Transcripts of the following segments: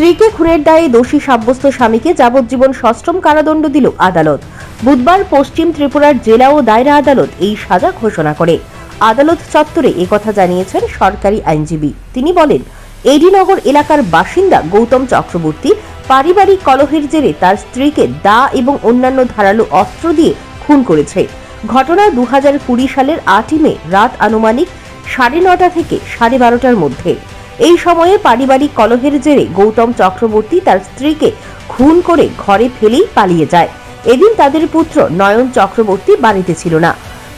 স্ত্রীকে খুনের দায়ে দোষী সাব্যস্ত স্বামীকে যাবজ্জীবন সশ্রম কারাদণ্ড দিল আদালত। বুধবার পশ্চিম ত্রিপুরার জেলা ও দায়রা আদালত এই সাজা ঘোষণা করে। আদালত চত্বরে একথা জানিয়েছেন সরকারি আইনজীবী। তিনি বলেন, এডিনগর এলাকার বাসিন্দা গৌতম চক্রবর্তী পারিবারিক কলহের জেরে তার স্ত্রীকে দা এবং অন্যান্য ধারালো অস্ত্র দিয়ে খুন করেছে। ঘটনা 2020 সালের 8 মে রাত আনুমানিক 9:30 থেকে 12:30টার মধ্যে। এই সময়ে পারিবারিক কলহের জেরে গৌতম চক্রবর্তী তার স্ত্রীকে খুন করে ঘরে ফেলেই পালিয়ে যায়। এদিন তাদের পুত্র নয়ন চক্রবর্তী বাড়িতে ছিল না।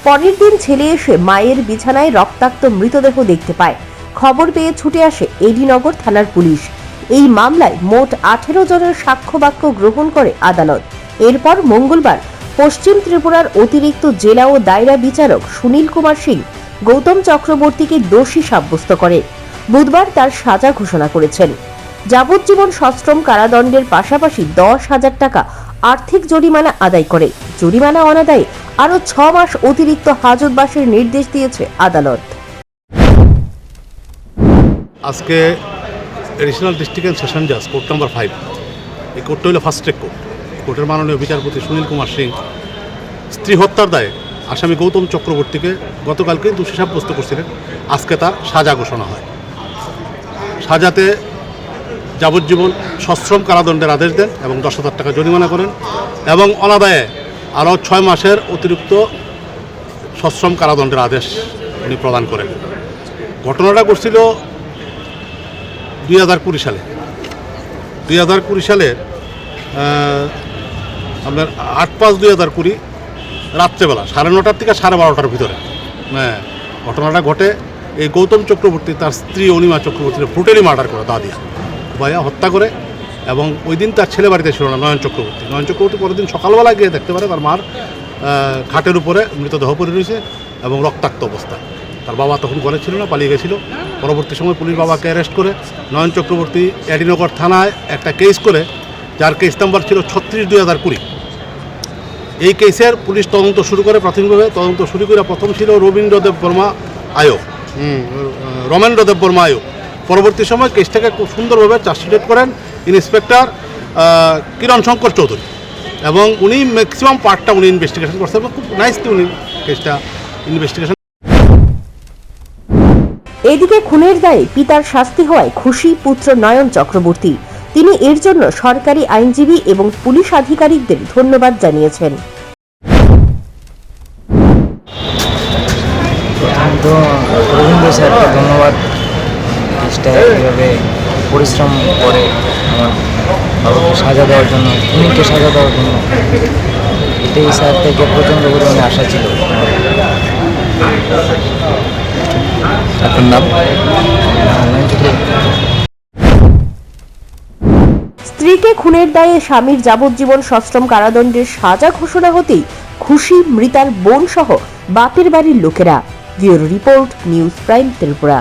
পরের দিন ছেলে এসে মায়ের বিছানায় রক্তাক্ত মৃতদেহ দেখতে পায়। খবর পেয়ে ছুটে আসে এডিনগর থানার পুলিশ। এই মামলায় মোট 18 জনের সাক্ষ্য বাক্য গ্রহণ করে আদালত। এরপর মঙ্গলবার পশ্চিম ত্রিপুরার অতিরিক্ত জেলা ও দায়রা বিচারক সুনীল কুমার সিং গৌতম চক্রবর্তীকে দোষী সাব্যস্ত করে। বুধবার তার সাজা ঘোষণা করেছেন। যাবজ্জীবন সশ্রম কারাদণ্ডের পাশাপাশি 10,000 টাকা আর্থিক জরিমানা আদায় করে। জরিমানা অনাদায়ে আরও 6 মাস অতিরিক্ত হাজতবাসের নির্দেশ দিয়েছে আদালত। আজকে এডিশনাল ডিস্ট্রিক্ট অ্যান্ড সেশন জাজ কোর্ট নাম্বার 5, এই কোর্টটা হলো ফার্স্ট ট্র্যাক কোর্ট। কোর্টের মাননীয় বিচারপতি সুনীল কুমার সিং স্ত্রী হত্যার দায়ে আসামি গৌতম চক্রবর্তীকে গতকালকে দোষী সাব্যস্ত করছিলেন। আজকে তার সাজা ঘোষণা হয়। সাজাতে যাবজ্জীবন সশ্রম কারাদণ্ডের আদেশ দেন এবং 10,000 টাকা জরিমানা করেন এবং অনাদায়ে আরও 6 মাসের অতিরিক্ত সশ্রম কারাদণ্ডের আদেশ উনি প্রদান করেন। ঘটনাটা ঘটছিল 2020 সালে। 2020 সালের আপনার 8/5/2020 রাত্রেবেলা 9:30 থেকে 12:30টার ভিতরে ঘটনাটা ঘটে। এই গৌতম চক্রবর্তী তার স্ত্রী অনিমা চক্রবর্তীকে ব্রুটালি মার্ডার করে, দা দিয়া ভাইয়া হত্যা করে। এবং ওই দিন তার ছেলে বাড়িতে ছিল না, নয়ন চক্রবর্তী পরের দিন সকালবেলা গিয়ে দেখতে পারে তার মার খাটের উপরে মৃতদেহ পড়ে রয়েছে এবং রক্তাক্ত অবস্থা। তার বাবা তখন ঘরে ছিল না, পালিয়ে গেছিল। পরবর্তী সময় পুলিশ বাবাকে অ্যারেস্ট করে নয়ন চক্রবর্তী এডিনগর থানায় একটা কেস করে, যার কেস নাম্বার ছিল 36/2020। এই কেসের পুলিশ তদন্ত শুরু করে। প্রাথমিকভাবে তদন্ত শুরু করে প্রথম ছিল রমেন্দ্রদেব বর্মা আয়োগ। পরবর্তী সময় কেসটাকে খুব সুন্দরভাবে চার্জশিট করেন ইন্সপেক্টর কিরণ শঙ্কর চৌধুরী, এবং উনি ম্যাক্সিমাম পার্টটা উনি ইনভেস্টিগেশন করছেন এবং খুব নাইসলি উনি কেসটা ইনভেস্টিগেশন। এদিকে খুনের দায়ে পিতার শাস্তি হওয়ায় খুশি পুত্র নয়ন চক্রবর্তী। তিনি এর জন্য সরকারি আইনজীবী এবং পুলিশ আধিকারিকদের ধন্যবাদ জানিয়েছেন। রবীন্দ্র স্যারকে ধন্যবাদ, এইভাবে পরিশ্রম করে আমার বাবাকে সাজা দেওয়ার জন্য, খুনিকে সাজা দেওয়ার জন্য। এটাই স্যার থেকে প্রচণ্ড পরিমাণে আশা ছিল। আপনার নাম? স্ত্রীকে খুনের দায়ে স্বামীর যাবজ্জীবন সশ্রম কারাদণ্ডের সাজা ঘোষণা হতেই খুশি মৃতার বোন সহ বাপের বাড়ির লোকেরা। Bureau report, news prime Tripura.